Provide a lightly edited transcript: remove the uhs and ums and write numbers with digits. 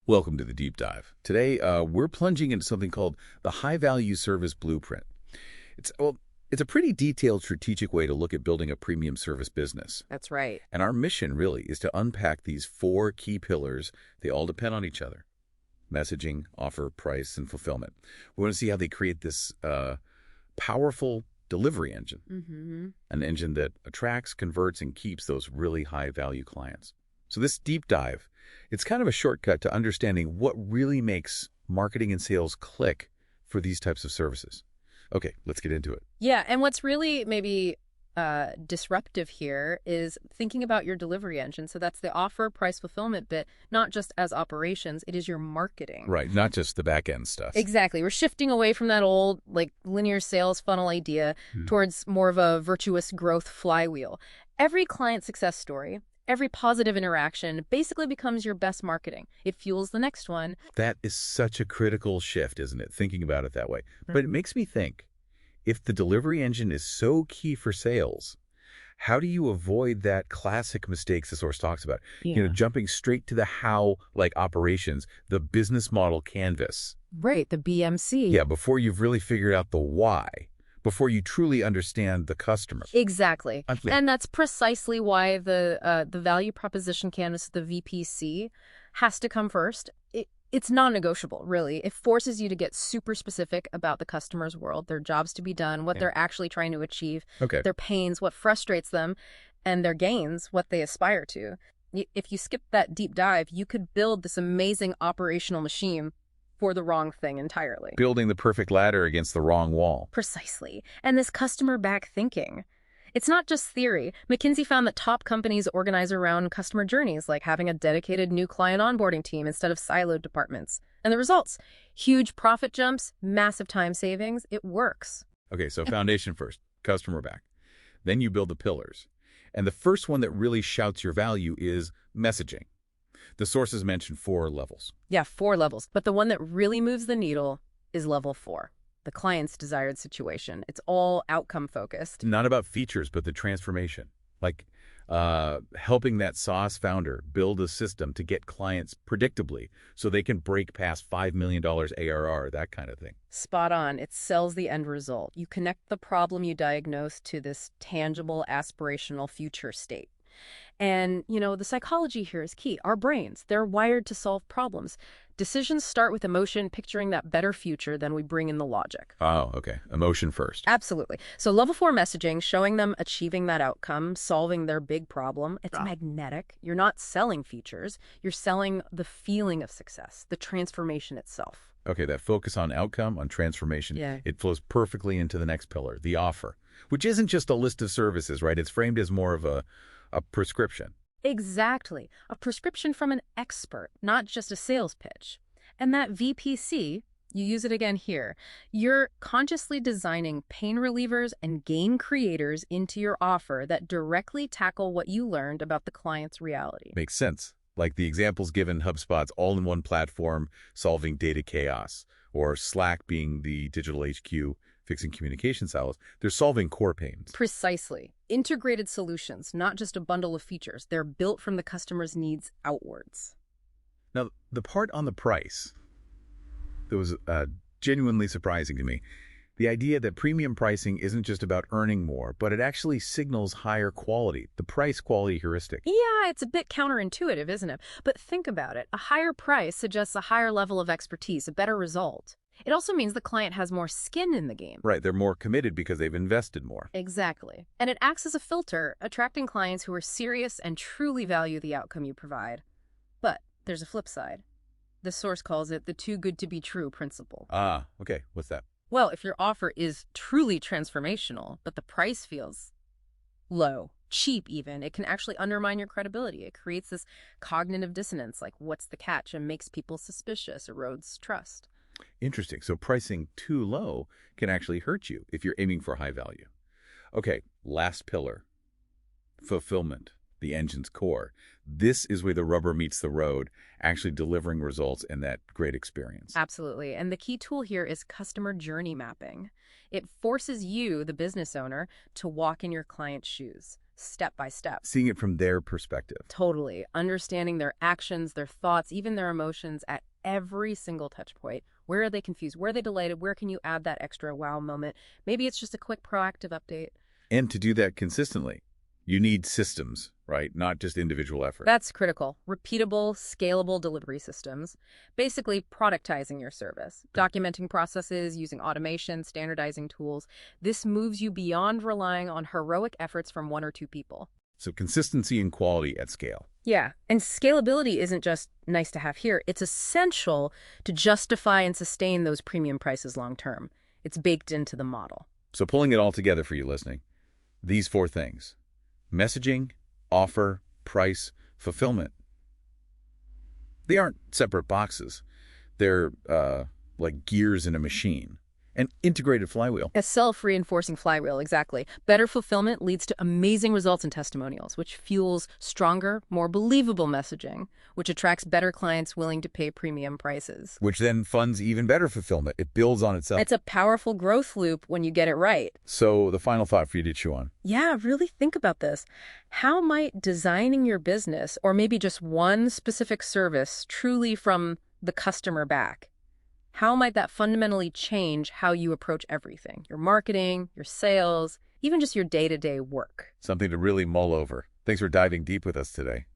Welcome to the Deep Dive. Today, we're plunging into something called the High Value Service Blueprint. It's a pretty detailed strategic way to look at building a premium service business. That's right. And our mission really is to unpack these four key pillars. They all depend on each other: messaging, offer, price, and fulfillment. We want to see how they create this powerful delivery engine, an engine that attracts, converts, and keeps those really high-value clients. So this deep dive, it's kind of a shortcut to understanding what really makes marketing and sales click for these types of services. Okay, let's get into it. Yeah, and what's really maybe disruptive here is thinking about your delivery engine. So that's the offer, price, fulfillment bit, not just as operations, it is your marketing. Right, not just the back end stuff. Exactly. We're shifting away from that old linear sales funnel idea towards more of a virtuous growth flywheel. Every client success story, every positive interaction basically becomes your best marketing. It fuels the next one. That is such a critical shift, isn't it? Thinking about it that way. But it makes me think, if the delivery engine is so key for sales, how do you avoid that classic mistakes the source talks about? Yeah. Jumping straight to the how, like operations, the business model canvas. Right, the BMC. Yeah, before you've really figured out the why, before you truly understand the customer. Exactly. Unclear. And that's precisely why the value proposition canvas, the VPC, has to come first. It's non-negotiable, really. It forces you to get super specific about the customer's world, their jobs to be done, what they're actually trying to achieve, their pains, what frustrates them, and their gains, what they aspire to. If you skip that deep dive, you could build this amazing operational machine for the wrong thing entirely. Building the perfect ladder against the wrong wall. Precisely. And this customer-back thinking. It's not just theory. McKinsey found that top companies organize around customer journeys, like having a dedicated new client onboarding team instead of siloed departments. And the results? Huge profit jumps, massive time savings. It works. Okay, so foundation first, customer back. Then you build the pillars. And the first one that really shouts your value is messaging. The sources mentioned 4 levels. Yeah, 4 levels. But the one that really moves the needle is level 4. The client's desired situation. It's all outcome focused. Not about features, but the transformation. Like helping that SaaS founder build a system to get clients predictably so they can break past $5 million ARR, that kind of thing. Spot on. It sells the end result. You connect the problem you diagnose to this tangible, aspirational future state. And, the psychology here is key. Our brains, they're wired to solve problems. Decisions start with emotion, picturing that better future, then we bring in the logic. Oh, okay. Emotion first. Absolutely. So level 4 messaging, showing them achieving that outcome, solving their big problem. It's magnetic. You're not selling features. You're selling the feeling of success, the transformation itself. Okay, that focus on outcome, on transformation, it flows perfectly into the next pillar, the offer, which isn't just a list of services, right? It's framed as more of a prescription. Exactly. A prescription from an expert, not just a sales pitch. And that VPC, you use it again here. You're consciously designing pain relievers and gain creators into your offer that directly tackle what you learned about the client's reality. Makes sense. Like the examples given HubSpot's all-in-one platform solving data chaos, or Slack being the digital HQ fixing communication silos. They're solving core pains. Precisely. Integrated solutions, not just a bundle of features. They're built from the customer's needs outwards. Now, the part on the price that was genuinely surprising to me, the idea that premium pricing isn't just about earning more, but it actually signals higher quality, the price-quality heuristic. Yeah, it's a bit counterintuitive, isn't it? But think about it. A higher price suggests a higher level of expertise, a better result. It also means the client has more skin in the game. Right, they're more committed because they've invested more. Exactly. And it acts as a filter, attracting clients who are serious and truly value the outcome you provide. But there's a flip side. The source calls it the too good to be true principle. Ah, okay. What's that? Well, if your offer is truly transformational, but the price feels low, cheap even, it can actually undermine your credibility. It creates this cognitive dissonance, like what's the catch, and makes people suspicious, erodes trust. Interesting. So pricing too low can actually hurt you if you're aiming for high value. Okay, last pillar, fulfillment, the engine's core. This is where the rubber meets the road, actually delivering results and that great experience. Absolutely. And the key tool here is customer journey mapping. It forces you, the business owner, to walk in your client's shoes, step by step. Seeing it from their perspective. Totally. Understanding their actions, their thoughts, even their emotions at every single touch point. Where are they confused? Where are they delighted? Where can you add that extra wow moment? Maybe it's just a quick proactive update. And to do that consistently, you need systems, right? Not just individual effort. That's critical. Repeatable, scalable delivery systems. Basically, productizing your service, documenting processes, using automation, standardizing tools. This moves you beyond relying on heroic efforts from one or two people. So consistency and quality at scale. Yeah, and scalability isn't just nice to have here. It's essential to justify and sustain those premium prices long term. It's baked into the model. So pulling it all together for you listening, these 4 things: messaging, offer, price, fulfillment. They aren't separate boxes. They're like gears in a machine. An integrated flywheel. A self-reinforcing flywheel, exactly. Better fulfillment leads to amazing results and testimonials, which fuels stronger, more believable messaging, which attracts better clients willing to pay premium prices. Which then funds even better fulfillment. It builds on itself. It's a powerful growth loop when you get it right. So the final thought for you to chew on. Yeah, really think about this. How might designing your business, or maybe just one specific service, truly from the customer back, how might that fundamentally change how you approach everything? Your marketing, your sales, even just your day-to-day work. Something to really mull over. Thanks for diving deep with us today.